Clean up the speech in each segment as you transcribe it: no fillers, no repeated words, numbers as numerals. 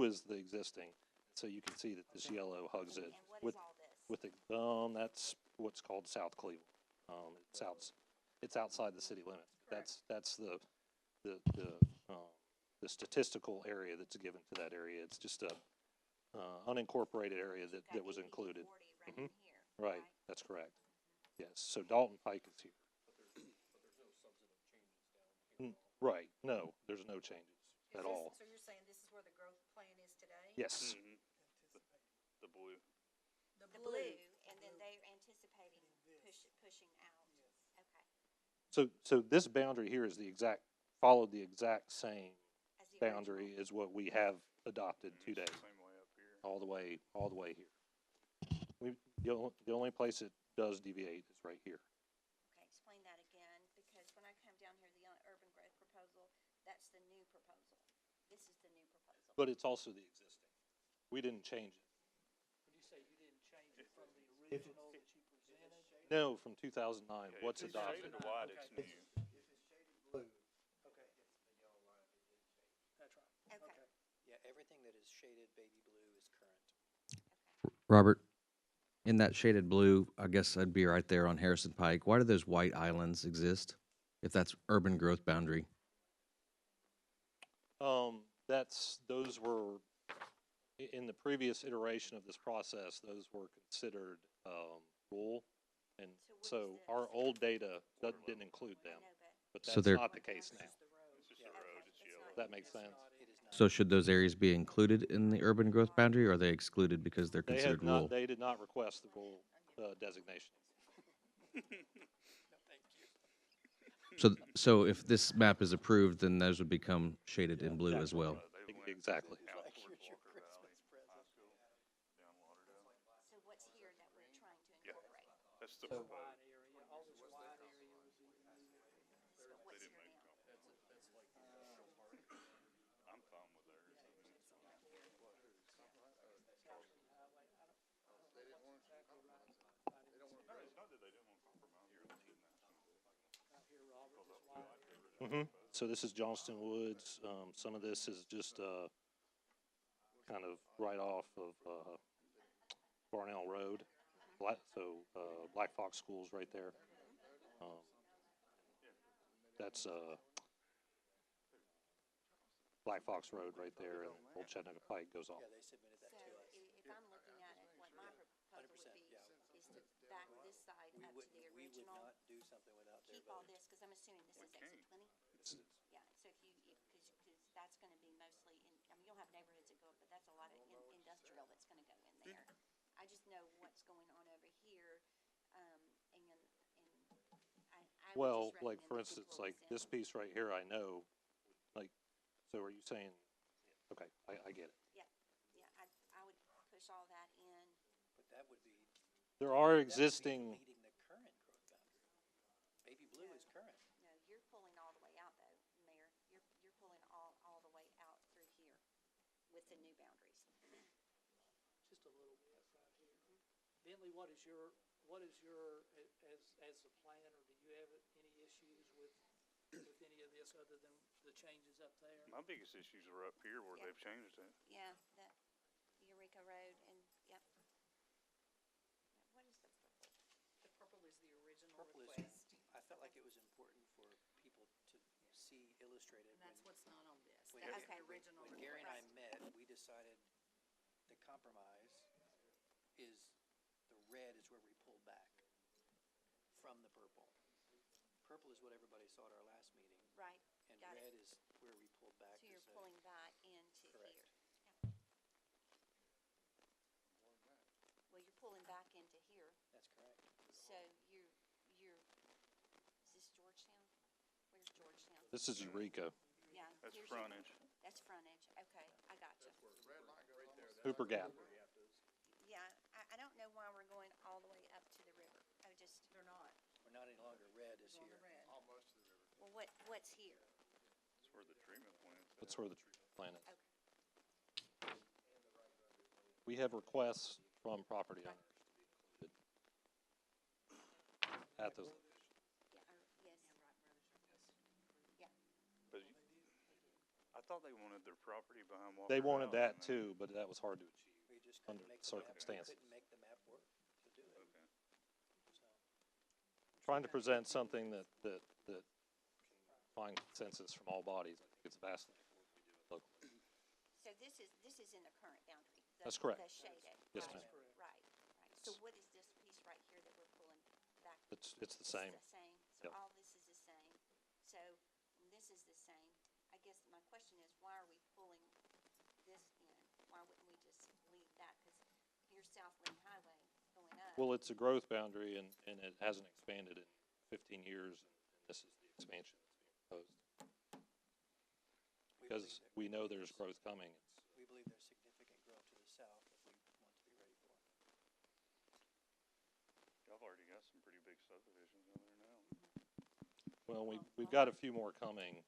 is the existing. So you can see that this yellow hugs it. And what is all this? That's what's called South Cleveland. It's outside the city limits. That's the statistical area that's given to that area. It's just a unincorporated area that was included. Right Mhm. in here, Right, that's correct. Yes, so Dalton Pike is here. Right, no, there's no changes at all. So you're saying this is where the growth plan is today? Yes, The blue. The blue, and then they're anticipating pushing out. Okay. so this boundary here is followed the exact same As the boundary original. as what we have adopted today, Same way up here. all the way here. The only place it does deviate is right here. Okay, explain that again, because when I come down here, the urban growth proposal, that's the new proposal. This is the new proposal. But it's also the existing. We didn't change it. When you say you didn't change it from the original that you presented? No, from 2009, what's If it's adopted. shaded white, it's new. Okay. That's right. Okay. Yeah, everything that is shaded baby blue is current. Robert, in that shaded blue, I guess I'd be right there on Harrison Pike. Why do those white islands exist if that's urban growth boundary? Those were, in the previous iteration of this process, those were considered rural. And So so what is this? our old data didn't include I them, know, but So that's they're- not the case now. This is the road. It's just a Okay, road, it's it's yellow. not- That makes it's sense. not- It is not. So should those areas be included in the urban growth boundary, or are they excluded because they're considered rural? They did not request the rural designation. So if this map is approved, then those would become shaded in blue as well. They went Exactly. out Like towards your Walker Valley Christmas High School, down Lauderdale. So what's here that we're trying to Yeah. incorporate? That's the So- proposed. White area, all this white area was So what's They here didn't now? make compromise. I'm fine with theirs. No, it's not that they didn't want compromise. You're looking at out here, Robert, this white area. So this is Johnston Woods. Some of this is just kind of right off of Barnell Road. Black Fox School's right there. That's Black Fox Road right there, and Old Chattanooga Pike goes off. Yeah, they submitted that So to us. if I'm looking at it, what my proposal would 100%, be yeah. is to back this side We up to would, the we would original. not do something without their Keep all vote. this, because I'm assuming this is exit 20? Yeah, so because that's going to be mostly, you'll have neighborhoods that go up, but that's a lot of industrial that's going to go in there. I just know what's going on over here, and I would Well, just like recommend for that instance, people like rescind. this piece right here, I know, like, so are you saying, okay, I get it. Yeah, I would push all that in. But that would be. There are that would be existing, Meeting the current growth boundary. Baby blue is current. No, you're pulling all the way out though, Mayor. You're pulling all the way out through here with the new boundaries. Just a little bit right here. Bentley, what is your, as the planner, do you have any issues with any of this other than the changes up there? My biggest issues are up here where Yeah. they've changed it. Yeah, that Eureka Road and, yep. What is the purple? The purple is the original Purple is, request. I felt like it was important for people to see illustrated. And that's what's not on this. when That's Gary- the original When Gary and I request. met, we decided the compromise is the red is where we pulled back from the purple. Purple is what everybody saw at our last meeting, Right, and got red it. is where we pulled back So to you're say. pulling that into Correct. here. Yeah. Well, you're pulling back into here, That's correct. so is this Georgetown? Where's Georgetown? this is Eureka, Yeah. That's here's frontage. That's frontage, okay, I got you. Hooper Gap. Yeah, I don't know why we're going all the way up to the river. They're not. We're not any longer red is here. Well, what's here? That's where the treatment plant is. That's where the treatment plant is. Okay. We have requests from property owners to be included at those locations. Yeah, yes. But I thought they wanted their property behind Walker They wanted House, that and then- too, but that was hard to achieve. We just Under couldn't make the the map, circumstances. couldn't make the map work to do it, Okay. so. Trying to present something that can find consensus from all bodies, I think it's vastly important we do it locally. So this is in the current boundary? That's correct. The shaded? Yes, right, ma'am. Right. So what is this piece right here that we're pulling back? It's the It's same. the same, so Yep. all this is the same. So this is the same. I guess my question is, why are we pulling this in? Why wouldn't we just leave that? Because here's South Lynn Highway going up. Well, it's a growth boundary and it hasn't expanded in 15 years, and this is the expansion that's being proposed. Because we know there's growth coming. We believe there's significant growth to the south that we want to be ready for. Y'all have already got some pretty big subdivisions in there now. Well, we've got a few more coming,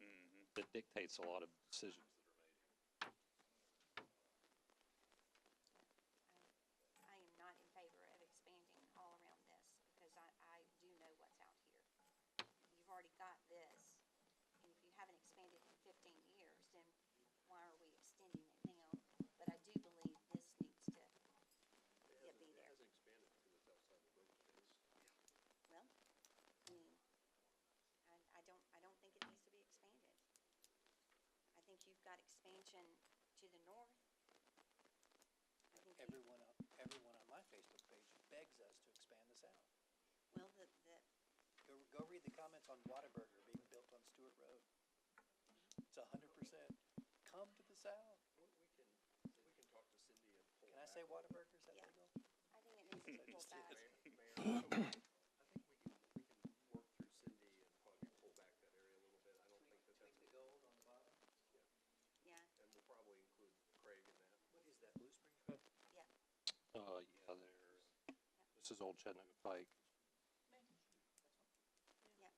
Mm-hmm. that dictates a lot of decisions that are made. I am not in favor of expanding all around this, because I do know what's out here. You've already got this, and if you haven't expanded in 15 years, then why are we extending it now? But I do believe this needs to be there. Well, I mean, I don't think it needs to be expanded. I think you've got expansion to the north. I think Everyone on my Facebook page begs us to expand the south. well, Go read the comments on Whataburger being built on Stewart Road. It's 100%. Come to the south. We can talk to Cindy and pull Can I back. say Whataburger? Is that Yeah. legal? I think it needs to be pulled back. Mayor, I think we can work through Cindy and probably pull back that area a little bit. I don't think that's. The gold on the bottom? Yeah, And we'll probably include Craig in that. What is that, Blue Springs Road? yeah. Yeah, this is Old Chattanooga Pike. Yeah.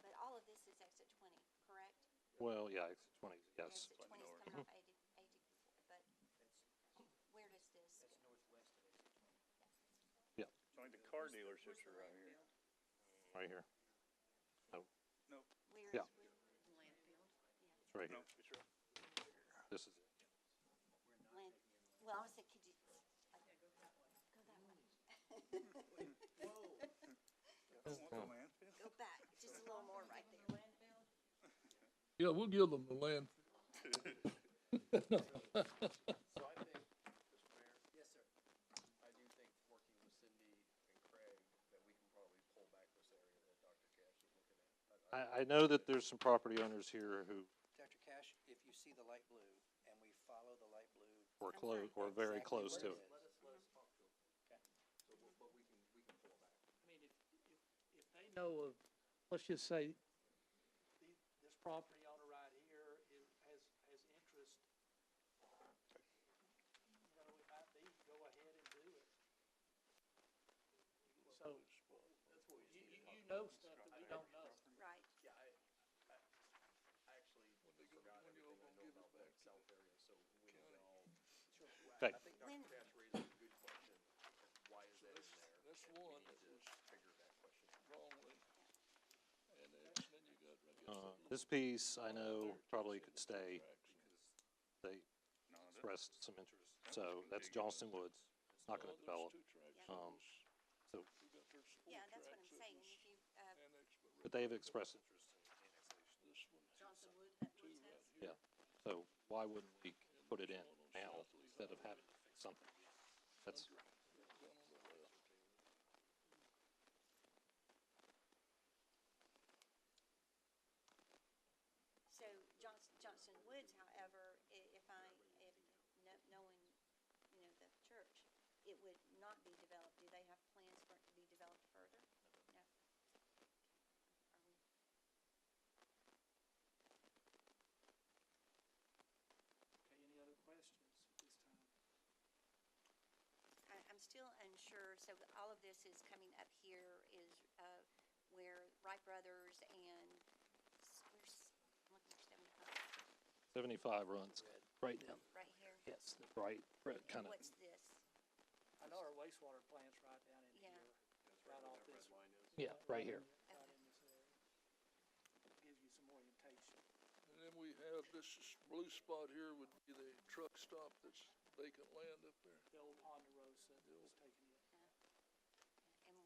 But all of this is exit 20, correct? Well, yeah, exit 20, yes. Exit 20 is coming off 80, but where does this go? That's northwest of exit 20. Yeah, Like the car dealerships are right here. right here. Nope. Where Yeah. is landfill? It's right No, here. it's right. This is it. Land, well, I was thinking, could you, go that way. Want the landfill? Go back, just a little more right there. Yeah, we'll give them the land. So I think, Mr. Mayor. Yes, sir. I do think working with Cindy and Craig, that we can probably pull back this area that Dr. Cash is looking at. I know that there's some property owners here who Dr. Cash, if you see the light blue and we follow the light blue. were close, or very exactly close where to it. is. Let us talk to them. Okay. So, but we can pull it back. I mean, if they know of, let's just say, this property owner right here has interest, it might be, go ahead and do it. So, you know stuff that we don't know. Right. Yeah, I actually forgot everything I know about that south area, so we need to all. Okay. I think Dr. When- Cash raises a good question. Why is that in there? That's And we one need that to was figure that question out. wrongly annexed, then you got, I guess, that This piece, I know, probably could stay, because they No, that, expressed some interest. So that's Johnston Woods. It's not gonna develop. So, Yeah, that's what I'm saying, and if you, but they have expressed interest in annexation. Johnson Wood, that one says? Yeah, so why wouldn't we put it in now instead of having to fix something? That's, So Johnson Woods, however, knowing, the church, it would not be developed. Do they have plans for it to be developed further? No. Okay, any other questions at this time? I'm still unsure, so all of this is coming up here is, where Wright Brothers and, I'm looking for 75, 75 runs right down. right here. Yes, right, And kind of. what's this? I know our wastewater plant's right down in Yeah. here, right off this. Yeah, right here. Right in this area. Gives you some orientation Now, this is blue spot here would be the truck stop that's vacant land up there. The old Honda Rosa that was taken in. And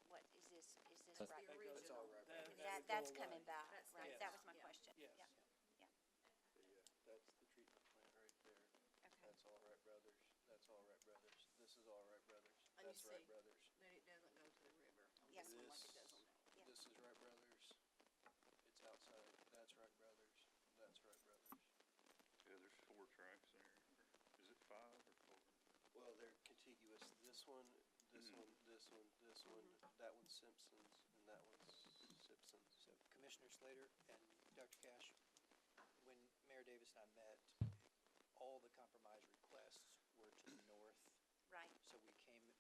what is this That's right? That's all right. That's coming back, right? Yes. That was my question. Yes. Yeah. That's the treatment plant right there. Okay. That's All Right Brothers. That's All Right Brothers. This is All Right Brothers. And you That's Right see Brothers. that it doesn't go to the river on Yes. this one like it does on that. Yeah. This is Right Brothers. It's outside. That's Right Brothers. That's Right Brothers. Yeah, there's 4 tracks there. Is it 5 or 4? Well, they're contiguous. This one, this one, this one, this one, that one's Simpson's, and that one's Simpson's. So Commissioner Slater and Dr. Cash, when Mayor Davis and I met, all the compromise requests were to the north. Right. So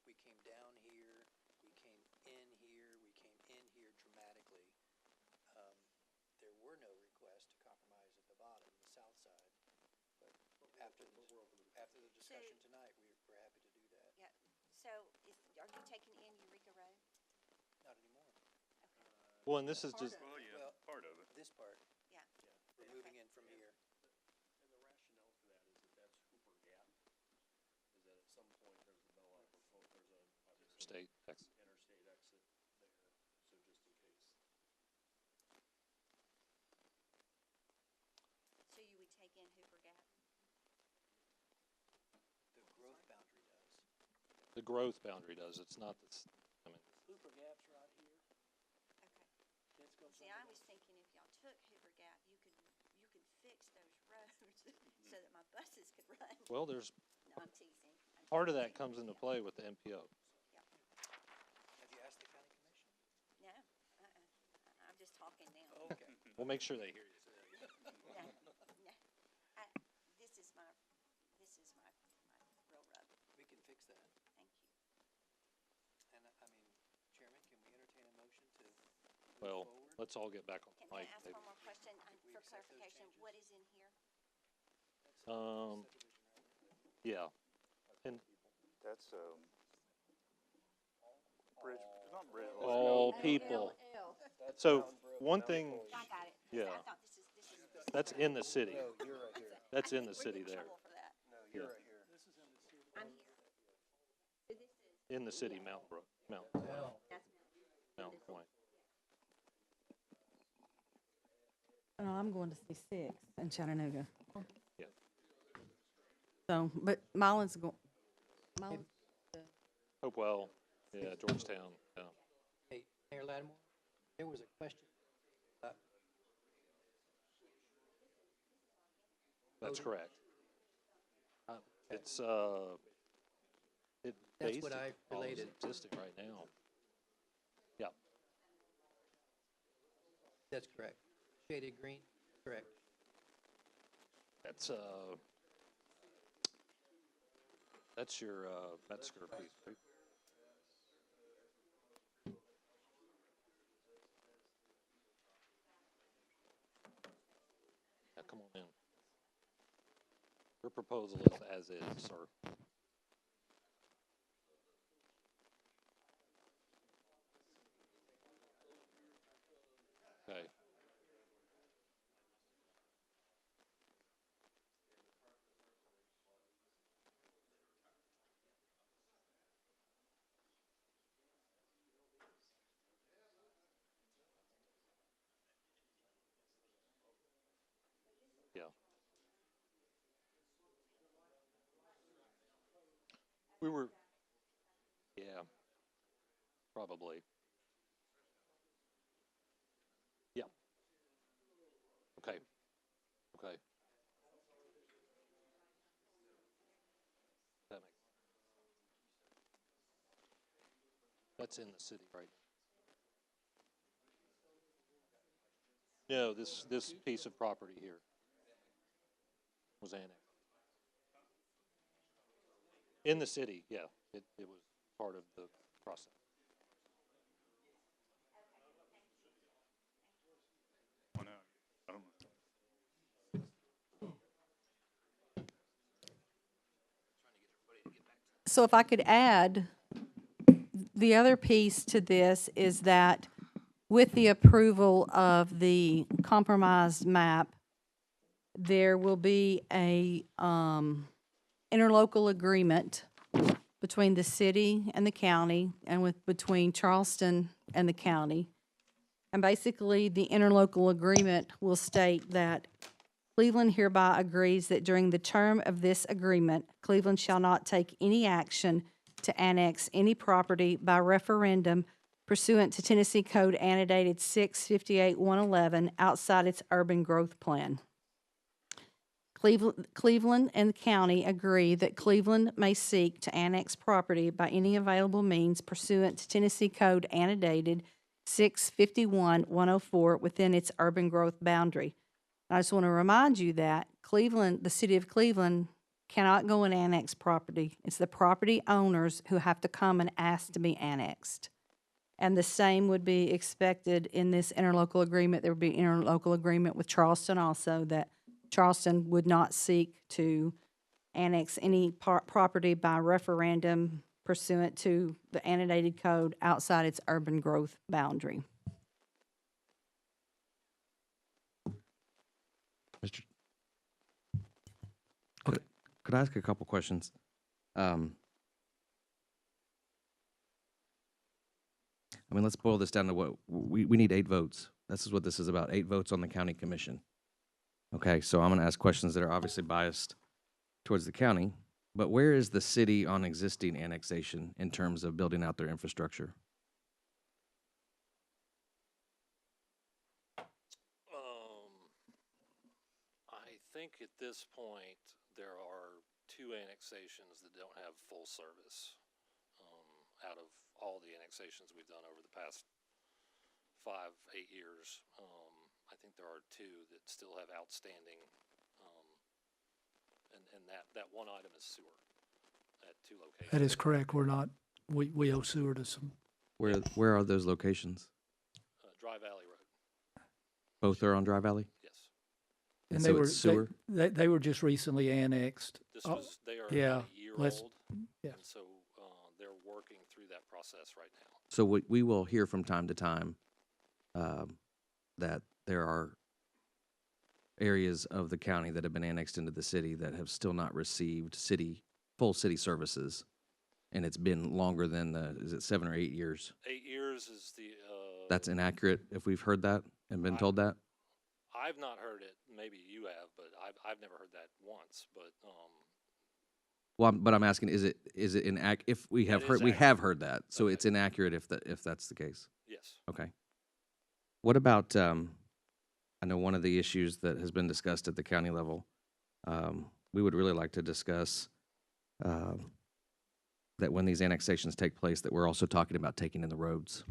we came down here, we came in here, we came in here dramatically. There were no requests to compromise at the bottom, the south side. But after the discussion tonight, we're happy to do that. Yeah. So are you taking in Eureka Road? Not anymore. Okay. Well, and this is just, Well, yeah, Well, part of it. this part, Yeah. we're moving in from here. And the rationale for that is that that's Hooper Gap, is that at some point there's a Bell Apple, there's a obviously state, Texas. interstate exit there, so just in case. So you would take in Hooper Gap? The growth boundary does. The growth boundary does, it's not, I mean, Hooper Gap's right here. Okay. This goes See, under I the- was thinking if y'all took Hoover Gap, you could fix those roads so that my buses could run. well, there's, No, I'm teasing. part of that comes into play with the MPO. Have you asked the county commission? No, I'm just talking now. Okay. We'll make sure they hear you. No, no. This is my real rub. We can fix that. Thank you. And I mean, Chairman, can we entertain a motion to move Well, forward? let's all get back on Can the I mic. ask maybe. one more question we for accept those clarification? changes? What is in here? Um, Yeah, and That's, bridge, not bridge. all people. That's So, one thing, I got it. Yeah. I thought this is. that's in the city. No, you're right here. That's I in think the we're city in there, trouble for that. No, you're Yeah. right here. This is in the city. I'm here. So this is, in the city, Mountain Brook, Mountain Point. No, I'm going to see 6 in Chattanooga. Yeah. So, but Mullins Mullins, Hopewell, yeah, Georgetown, yeah. Hey, Mayor Lattimore, there was a question. That's Voting. correct. It's, it That's what I basically all is related. existing right now. Yeah, That's correct. Shaded green, correct. that's your, Metzger piece, right? Yeah, come on in. Your proposal is as is, sir. Okay. Yeah. We were, yeah, probably. Yeah. Okay. Okay. That makes. That's in the city, right? No, this piece of property here was annexed. In the city, yeah, it was part of the process. Oh, no, I don't know. so if I could add, the other piece to this is that with the approval of the compromised map, there will be a interlocal agreement between the city and the county and between Charleston and the county. And basically, the interlocal agreement will state that Cleveland hereby agrees that during the term of this agreement, Cleveland shall not take any action to annex any property by referendum pursuant to Tennessee Code annotated 658-111 outside its urban growth plan. Cleveland and the county agree that Cleveland may seek to annex property by any available means pursuant to Tennessee Code annotated 651-104 within its urban growth boundary. I just want to remind you that Cleveland, the city of Cleveland, cannot go and annex property. It's the property owners who have to come and ask to be annexed. And the same would be expected in this interlocal agreement. There would be interlocal agreement with Charleston also, that Charleston would not seek to annex any property by referendum pursuant to the annotated code outside its urban growth boundary. Mr. Could I ask a couple questions? I mean, let's boil this down to what we need 8 votes. This is what this is about, 8 votes on the county commission. Okay, so I'm going to ask questions that are obviously biased towards the county, but where is the city on existing annexation in terms of building out their infrastructure? I think at this point, there are 2 annexations that don't have full service. Out of all the annexations we've done over the past 5, 8 years, I think there are 2 that still have outstanding, and that one item is sewer at 2 locations. That is correct. We're not, we owe sewer to some. Where are those locations? Dry Valley Road, Both are on Dry Valley? yes. And so they were, it's sewer? they were just recently annexed. This Oh, was, they are yeah, about a year let's- old, yeah. and so they're working through that process right now. So we will hear from time to time that there are areas of the county that have been annexed into the city that have still not received full city services. And it's been longer than is it 7 or 8 years? 8 years is the. That's inaccurate if we've heard that and been told that? I've not heard it. Maybe you have, but I've never heard that once. But Well, but I'm asking, is it if we have That heard, is we accurate. have heard that, so Okay. it's inaccurate if that's the case. yes, Okay. What about, I know one of the issues that has been discussed at the county level, we would really like to discuss that when these annexations take place, that we're also talking about taking in the roads.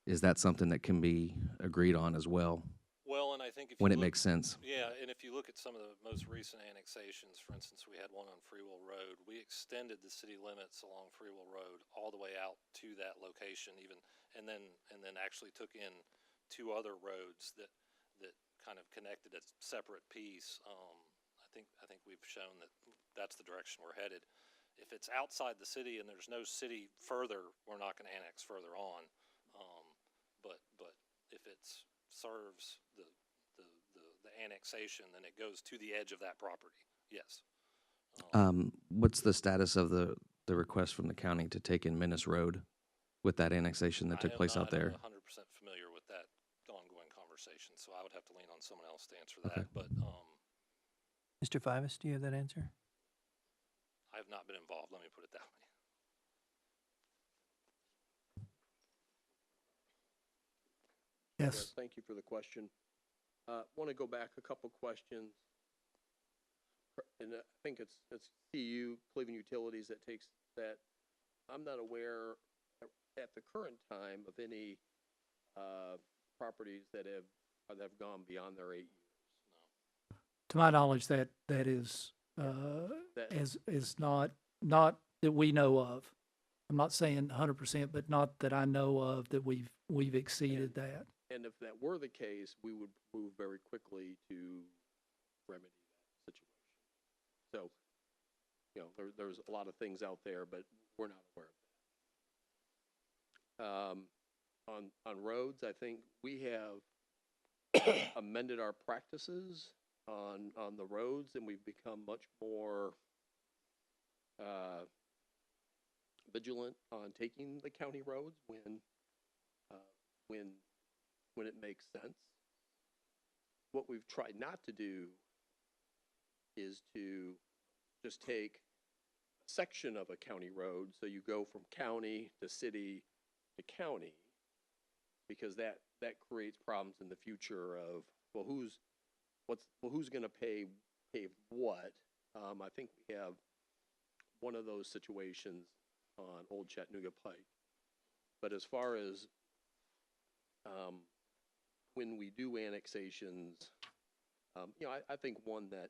Is that something that can be agreed on as well, well, and I think if when you it look, makes sense? yeah, and if you look at some of the most recent annexations, for instance, we had one on Freewell Road. We extended the city limits along Freewell Road all the way out to that location, even, and then actually took in 2 other roads that kind of connected a separate piece. I think we've shown that that's the direction we're headed. If it's outside the city and there's no city further, we're not going to annex further on. But if it serves the annexation, then it goes to the edge of that property. Yes. What's the status of the request from the county to take in Menace Road with that annexation that took place out there? I am not 100% familiar with that ongoing conversation, so I would have to lean on someone else to answer Okay. that. But Mr. Fivas, do you have that answer? I have not been involved. Let me put it that way. Yes. Thank you for the question. Want to go back a couple questions. And I think it's CU, Cleveland Utilities, that takes that. I'm not aware at the current time of any properties that have gone beyond their 8 years. To my knowledge, that is, is not that we know of. I'm not saying 100%, but not that I know of that we've exceeded that. And if that were the case, we would move very quickly to remedy that situation. So, there's a lot of things out there, but we're not aware of that. On roads, I think we have amended our practices on the roads, and we've become much more vigilant on taking the county roads when it makes sense. What we've tried not to do is to just take a section of a county road, so you go from county to city to county, because that creates problems in the future of, well, who's gonna pay what? I think we have one of those situations on Old Chattanooga Pike. But as far as when we do annexations, you know, I think one that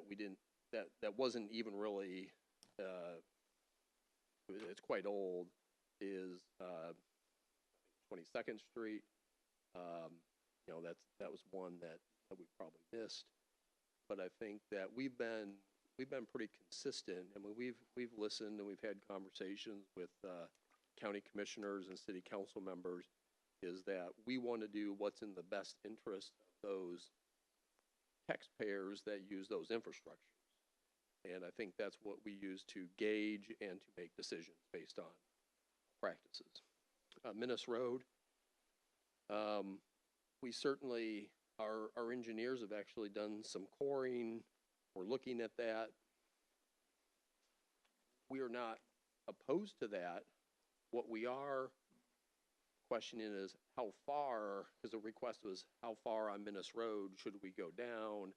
we didn't, that wasn't even really, it's quite old, is 22nd Street. You know, that was one that we probably missed. But I think that we've been pretty consistent. I mean, we've listened and we've had conversations with county commissioners and city council members, is that we want to do what's in the best interest of those taxpayers that use those infrastructures. And I think that's what we use to gauge and to make decisions based on practices. Minnis Road, we certainly, our engineers have actually done some coring. We're looking at that. We are not opposed to that. What we are questioning is how far, because the request was how far on Minnis Road should we go down,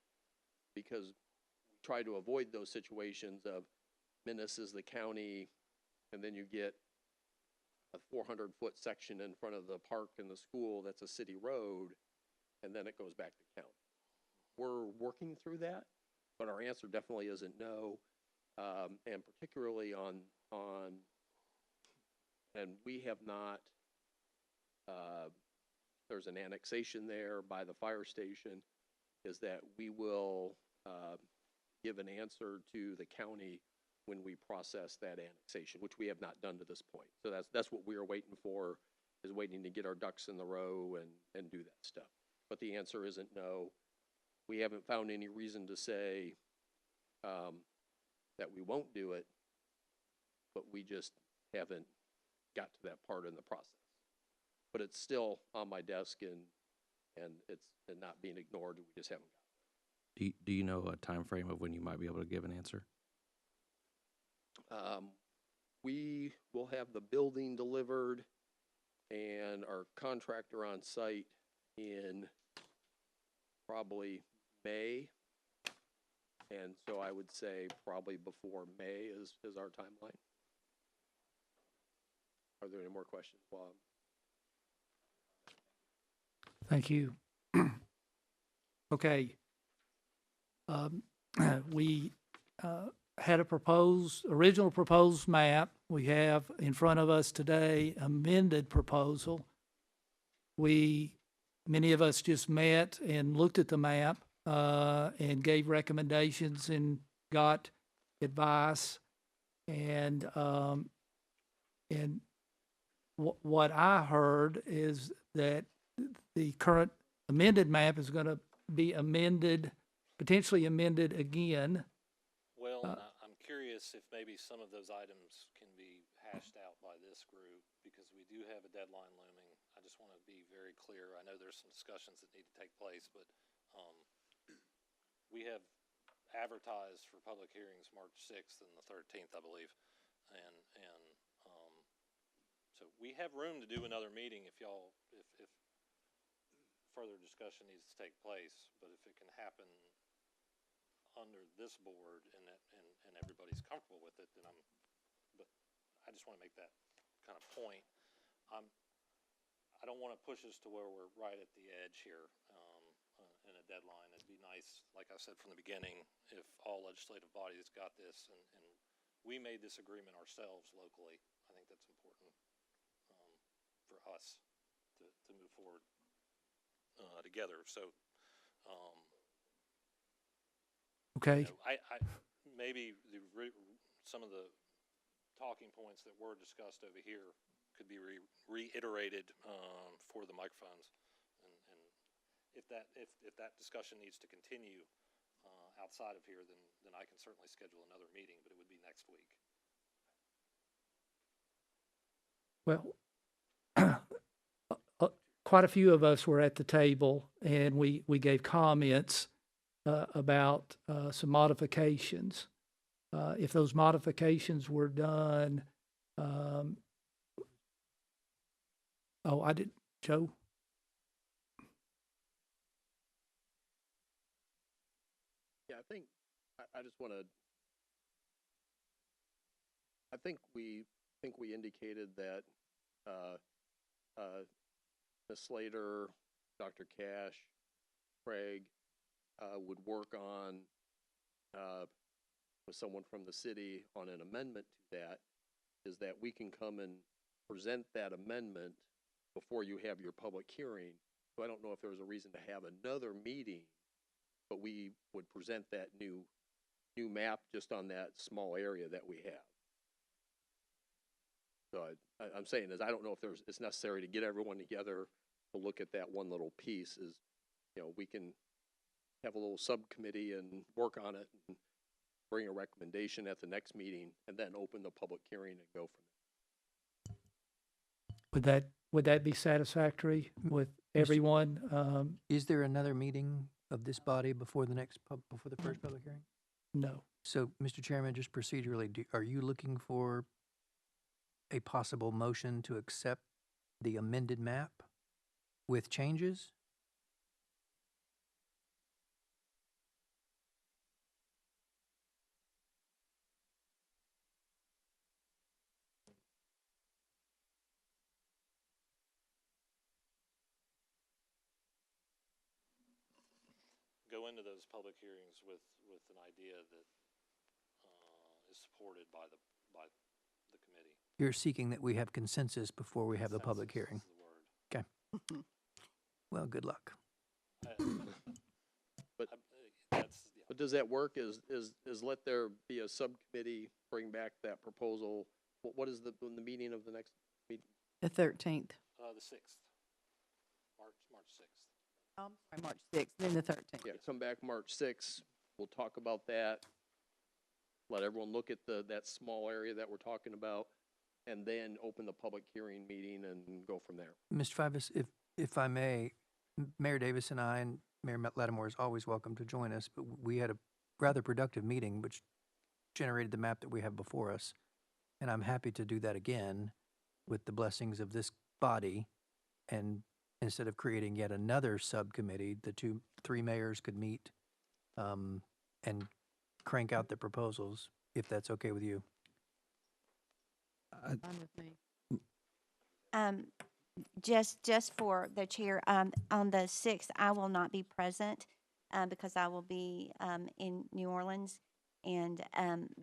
because we try to avoid those situations of Minnis is the county, and then you get a 400-foot section in front of the park and the school that's a city road, and then it goes back to county. We're working through that, but our answer definitely isn't no, and particularly on, and we have not, there's an annexation there by the fire station, is that we will give an answer to the county when we process that annexation, which we have not done to this point. So that's what we are waiting for, is waiting to get our ducks in the row and do that stuff. But the answer isn't no. We haven't found any reason to say that we won't do it, but we just haven't got to that part in the process. But it's still on my desk, and it's not being ignored. We just haven't got it. Do you know a time frame of when you might be able to give an answer? We will have the building delivered and our contractor on site in probably May. And so I would say probably before May is our timeline. Are there any more questions? Thank you. Okay. We had original proposed map. We have in front of us today amended proposal. Many of us just met and looked at the map and gave recommendations and got advice. And what I heard is that the current amended map is going to be potentially amended again. Well, I'm curious if maybe some of those items can be hashed out by this group, because we do have a deadline looming. I just want to be very clear. I know there's some discussions that need to take place, but we have advertised for public hearings March 6th and the 13th, I believe. And so we have room to do another meeting if further discussion needs to take place. But if it can happen under this board and everybody's comfortable with it, then but I just want to make that kind of point. I don't want to push us to where we're right at the edge here in a deadline. It'd be nice, like I said from the beginning, if all legislative bodies got this and we made this agreement ourselves locally. I think that's important for us to move forward together. So Okay. you know, I maybe some of the talking points that were discussed over here could be reiterated for the microphones, and if that discussion needs to continue, outside of here, then I can certainly schedule another meeting, but it would be next week. Well, quite a few of us were at the table, and we gave comments about some modifications. If those modifications were done, Joe? Yeah, I think, I just want to, I think we indicated that, Ms. Slater, Dr. Cash, Craig, would work on, with someone from the city on an amendment to that, is that we can come and present that amendment before you have your public hearing. So I don't know if there was a reason to have another meeting, but we would present that new map just on that small area that we have. So I'm saying is, I don't know if it's necessary to get everyone together to look at that one little piece. Is, we can have a little subcommittee and work on it and bring a recommendation at the next meeting and then open the public hearing and go from there. Would that be satisfactory with everyone? Is there another meeting of this body before the before the first public hearing? No. So, Mr. Chairman, just procedurally, are you looking for a possible motion to accept the amended map with changes? Go into those public hearings with an idea that is supported by the committee. You're seeking that we have consensus before we have the public hearing. Consensus is the word. Okay. Well, good luck. But That's, yeah. But does that work? Is let there be a subcommittee, bring back that proposal? What is the meeting of the next meeting? The 13th. The 6th, March 6th. March 6th, then the 13th. Yeah, come back March 6th. We'll talk about that. Let everyone look at that small area that we're talking about, and then open the public hearing meeting and go from there. Mr. Fivas, if I may, Mayor Davis and I, and Mayor Lattimore is always welcome to join us, but we had a rather productive meeting which generated the map that we have before us. And I'm happy to do that again with the blessings of this body. And instead of creating yet another subcommittee, the three mayors could meet and crank out the proposals, if that's okay with you. Fine with me. Just for the chair, on the 6th, I will not be present, because I will be, in New Orleans. And,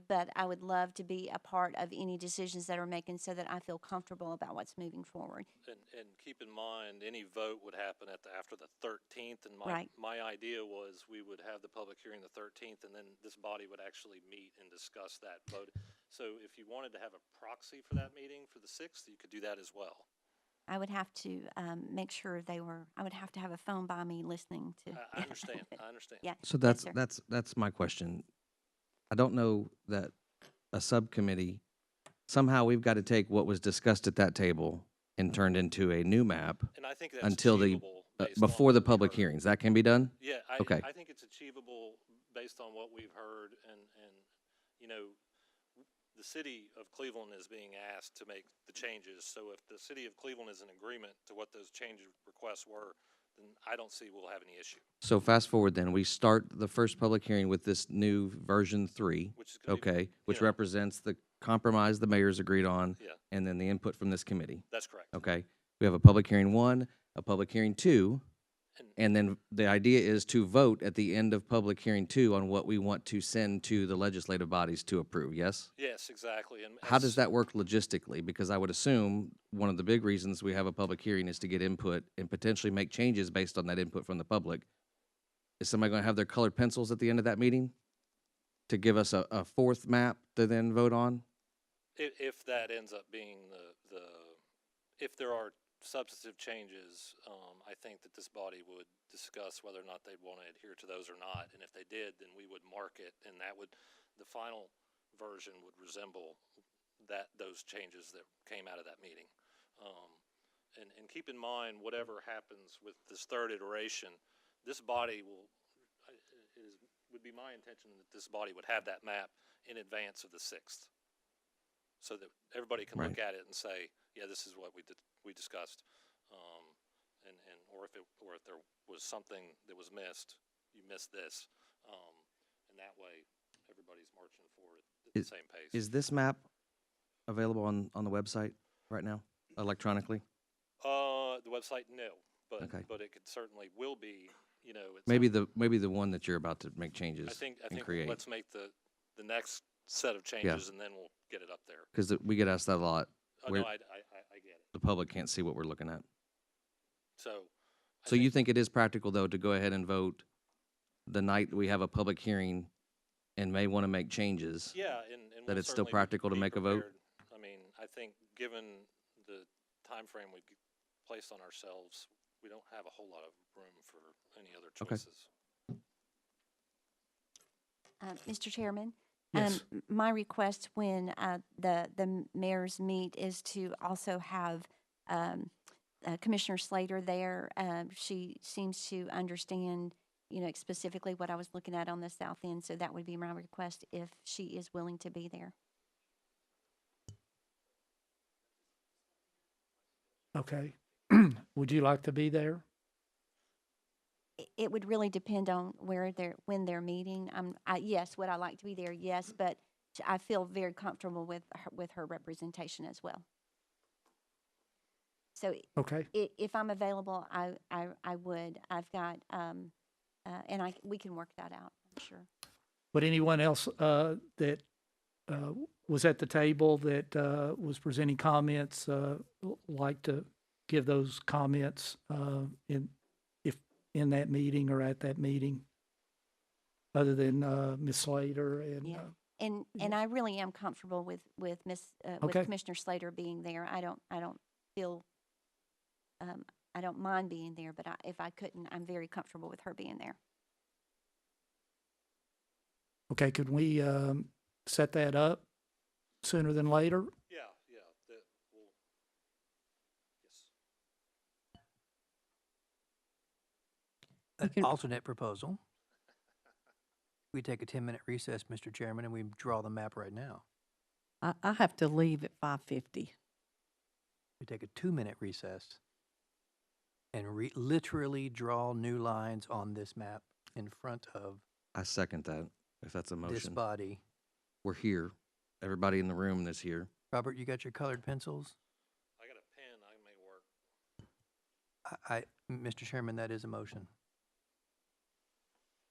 but I would love to be a part of any decisions that are making so that I feel comfortable about what's moving forward. And keep in mind, any vote would happen after the 13th, and Right. my idea was we would have the public hearing the 13th, and then this body would actually meet and discuss that vote. So if you wanted to have a proxy for that meeting for the 6th, you could do that as well. I would have to, make sure I would have to have a phone by me listening to. I understand, I understand. Yeah. So Yes, sir. that's my question. I don't know that a subcommittee, somehow we've got to take what was discussed at that table and turned into a new map And I think that's until achievable based on before what the we've public heard. hearings. That can be done? Yeah, Okay. I think it's achievable based on what we've heard, and the city of Cleveland is being asked to make the changes. So if the city of Cleveland is in agreement to what those change requests were, then I don't see we'll have any issue. So fast forward then, we start the first public hearing with this new version 3, Which is gonna be- okay, which yeah. represents the compromise the mayors agreed on, Yeah. and then the input from this committee, That's correct. okay? We have a public hearing 1, a public hearing 2, and then the idea is to vote at the end of public hearing 2 on what we want to send to the legislative bodies to approve, yes? Yes, exactly. And How does that work logistically? Because I would assume one of the big reasons we have a public hearing is to get input and potentially make changes based on that input from the public. Is somebody going to have their colored pencils at the end of that meeting to give us a fourth map to then vote on? If that ends up being if there are substantive changes, I think that this body would discuss whether or not they'd want to adhere to those or not. And if they did, then we would mark it, and that would, the final version would resemble those changes that came out of that meeting. And keep in mind, whatever happens with this third iteration, this body would be my intention that this body would have that map in advance of the 6th, so that everybody can look at it and say, yeah, this is what we discussed. Or if there was something that was missed, you missed this. And that way, everybody's marching forward at the same pace. Is this map available on the website right now, electronically? The website, no, but Okay. but it could certainly will be. You know, it's Maybe the one that you're about to make changes I think and create. let's make the next set of changes, and then we'll get it up there. Because we get asked that a lot. Oh, Where no, I get it. the public can't see what we're looking at. So. So you think it is practical, though, to go ahead and vote the night we have a public hearing and may want to make changes? Yeah, and that we'll it's still certainly practical to be make a vote? prepared. I mean, I think given the time frame we placed on ourselves, we don't have a whole lot of room for any other Okay. choices. Mr. Chairman? Yes. My request when the mayors meet is to also have Commissioner Slater there. She seems to understand, specifically what I was looking at on the south end, so that would be my request if she is willing to be there. Okay. Would you like to be there? It would really depend on when they're meeting. Yes, would I like to be there? Yes, but I feel very comfortable with her representation as well. So Okay. if I'm available, I would. I've got, and we can work that out, I'm sure. Would anyone else that was at the table that was presenting comments like to give those comments in that meeting or at that meeting, other than Ms. Slater and? Yeah. And I really am comfortable with Okay. Commissioner Slater being there. I don't feel, I don't mind being there, but if I couldn't, I'm very comfortable with her being there. Okay, could we set that up sooner than later? Yeah. Yes. An alternate proposal. We take a 10-minute recess, Mr. Chairman, and we draw the map right now. I have to leave at 5:50. We take a 2-minute recess and literally draw new lines on this map in front of I second that, if that's a this motion. body. We're here. Everybody in the room is here. Robert, you got your colored pencils? I got a pen. I may work. Mr. Chairman, that is a motion.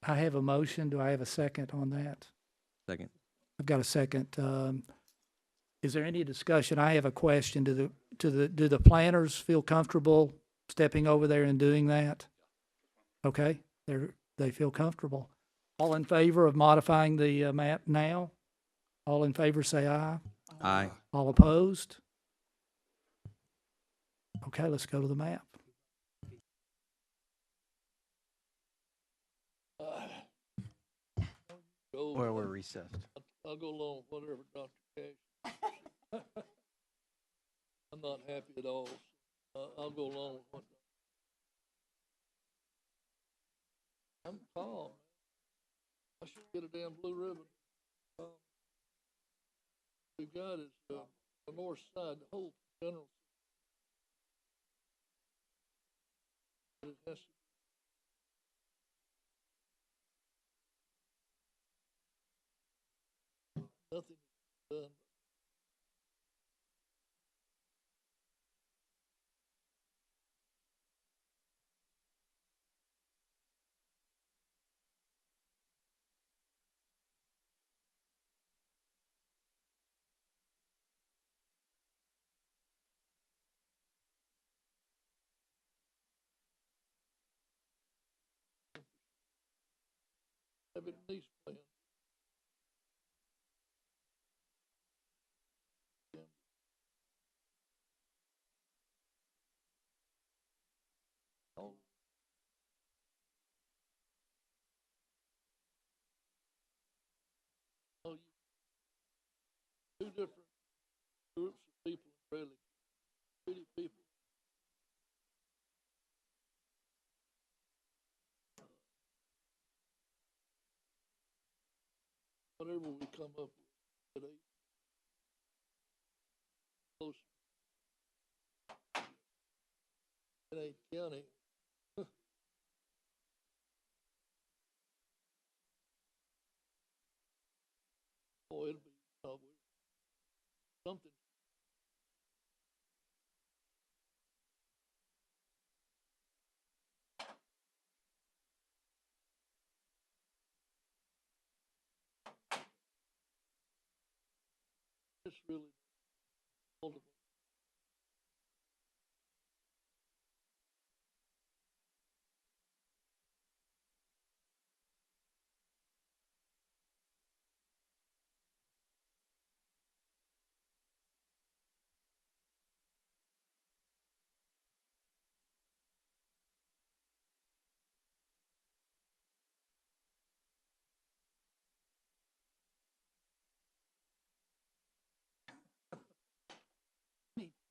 I have a motion. Do I have a second on that? Second. I've got a second. Is there any discussion? I have a question. Do the planners feel comfortable stepping over there and doing that? Okay, they feel comfortable. All in favor of modifying the map now? All in favor say aye. Aye. All opposed? Okay, let's go to the map. Or we're recessed. I'll go along with whatever Dr. Cash. I'm not happy at all. I'll go along with what. I'm calm. I should get a damn blue ribbon. We got is the north side, the whole general. It has to. Nothing is done. Have it in these plans. whatever we come up with at 8. Close. It ain't county. Oh, it'll be, something. It's really multiple.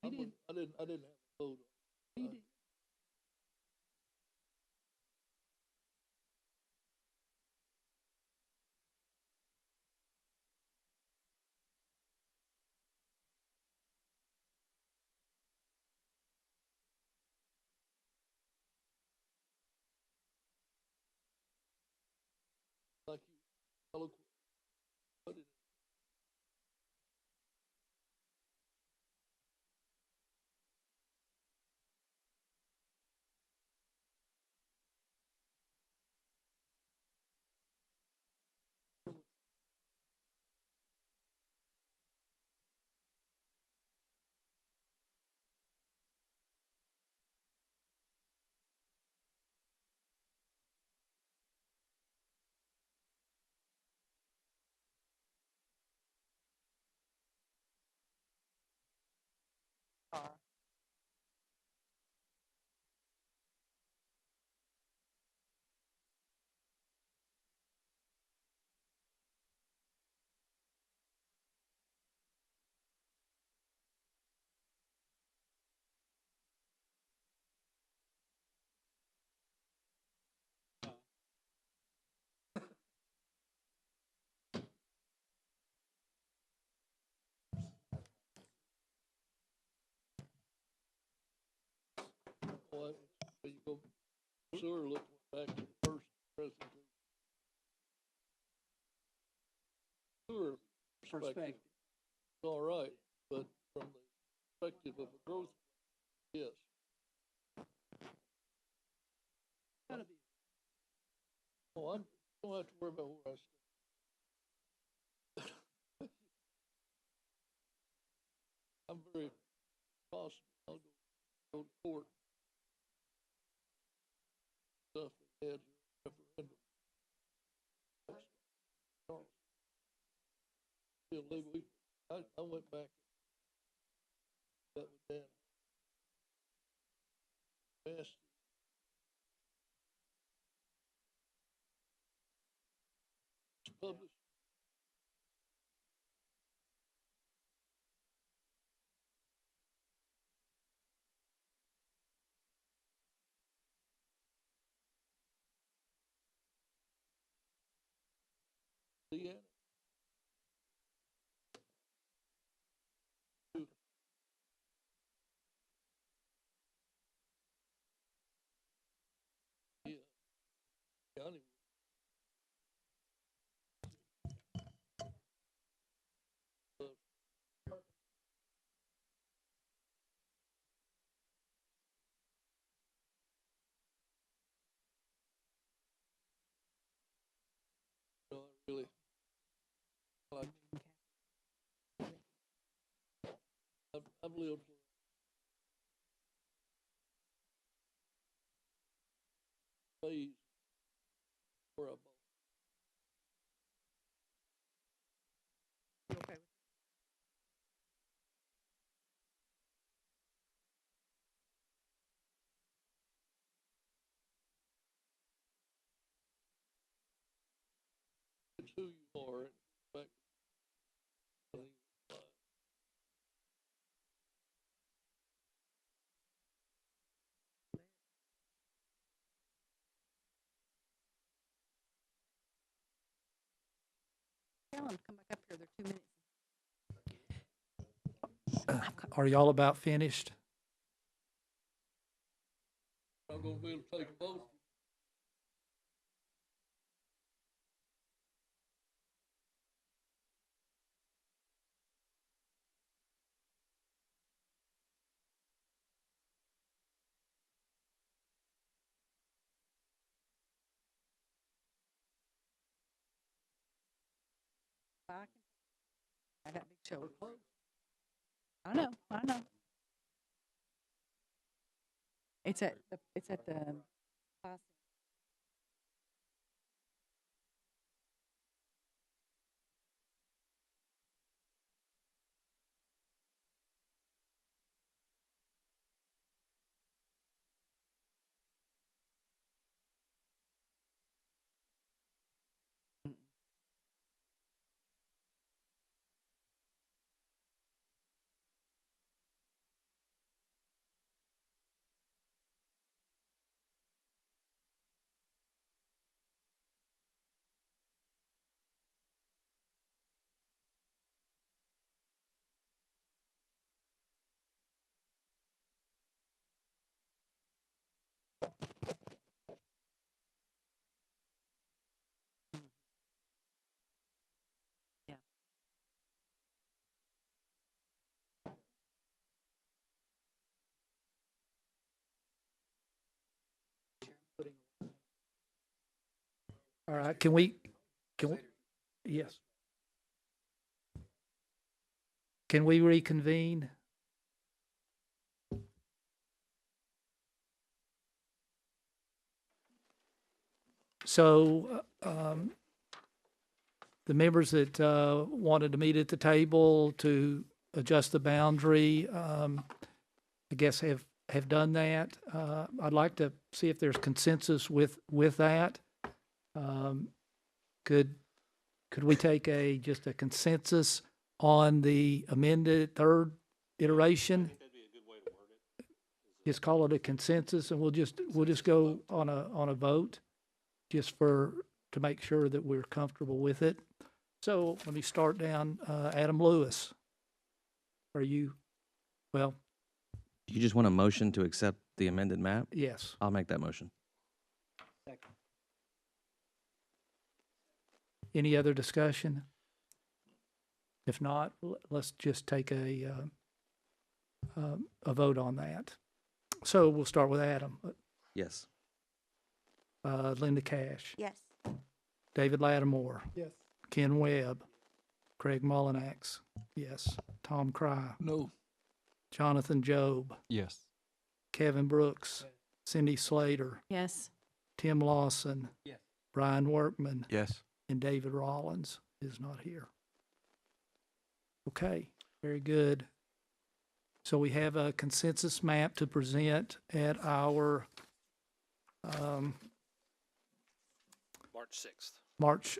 I didn't have a vote on it. Like you, eloquent, put it in. Oh, you go, sewer look back to the first presentation. Sewer perspective, it's all right, but from the perspective of a growth, yes. Gotta be. Oh, I don't have to worry about where I stand. I'm very possible, I'll go to court. Stuff that had referendum. Charleston. Illegal. I went back and got with Dan. Asked it's published. Indiana. Yeah. County. No, I really like. I've lived phase where I bought. It's who you are. In fact, tell them, come back up here, they're 2 minutes. Are y'all about finished? I'm gonna be able to take a vote. I got big shoulders. I know, I know. It's at the class. Yeah. All right, can we, yes. Can we reconvene? So, the members that, wanted to meet at the table to adjust the boundary, I guess have done that. I'd like to see if there's consensus with that. Could we take just a consensus on the amended third iteration? That'd be a good way to word it. Just call it a consensus, and we'll just go on a vote, just to make sure that we're comfortable with it. So let me start down, Adam Lewis. Are you, well, You just want a motion to accept the amended map? yes. I'll make that motion. Any other discussion? If not, let's just take a vote on that. So we'll start with Adam. Yes. Linda Cash, Yes. David Lattimore, Yes. Ken Webb, Craig Mullinax, yes. Tom Cry, No. Jonathan Job, Yes. Kevin Brooks, Cindy Slater, Yes. Tim Lawson, Yes. Brian Workman, Yes. and David Rollins is not here. Okay, very good. So we have a consensus map to present at our March 6th. March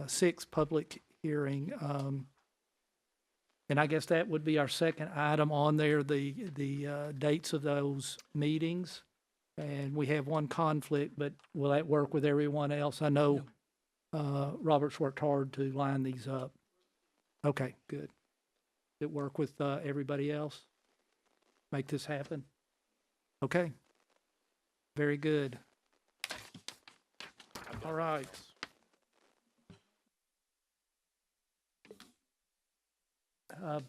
6th public hearing. And I guess that would be our second item on there, the dates of those meetings. And we have one conflict, but will that work with everyone else? I know Robert's worked hard to line these up. Okay, good. It work with everybody else? Make this happen? Okay. Very good. All right.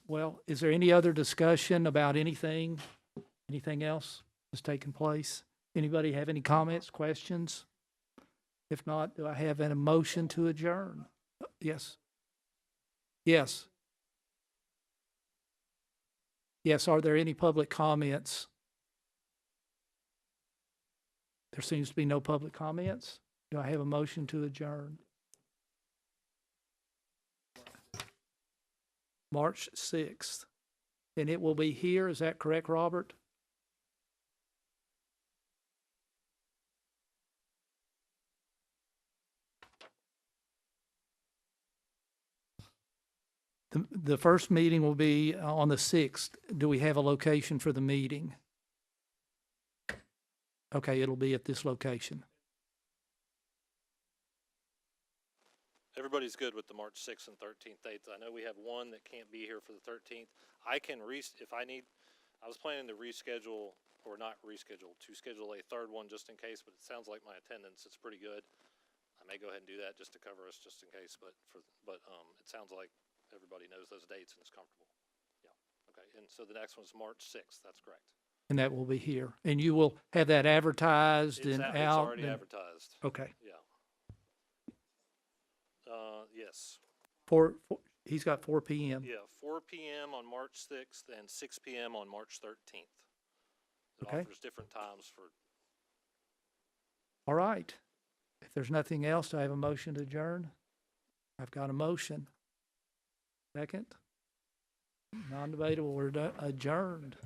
Well, is there any other discussion about anything else that's taken place? Anybody have any comments, questions? If not, do I have a motion to adjourn? Yes. Yes. Yes, are there any public comments? There seems to be no public comments. Do I have a motion to adjourn? March 6th. And it will be here, is that correct, Robert? The first meeting will be on the 6th. Do we have a location for the meeting? Okay, it'll be at this location. everybody's good with the March 6th and 13th dates. I know we have one that can't be here for the 13th. I can if I need, I was planning to reschedule, or not reschedule, to schedule a third one just in case, but it sounds like my attendance is pretty good. I may go ahead and do that just to cover us, just in case, but it sounds like everybody knows those dates and is comfortable. Yeah, okay, and so the next one's March 6th, that's correct. And that will be here. And you will have that advertised and out? It's already and- advertised, Okay. yeah. Yes. He's got 4 PM. Yeah, 4 PM on March 6th and 6 PM on March 13th. It Okay. offers different times for, All right. If there's nothing else, do I have a motion to adjourn? I've got a motion. Second? Non-debatable, we're adjourned.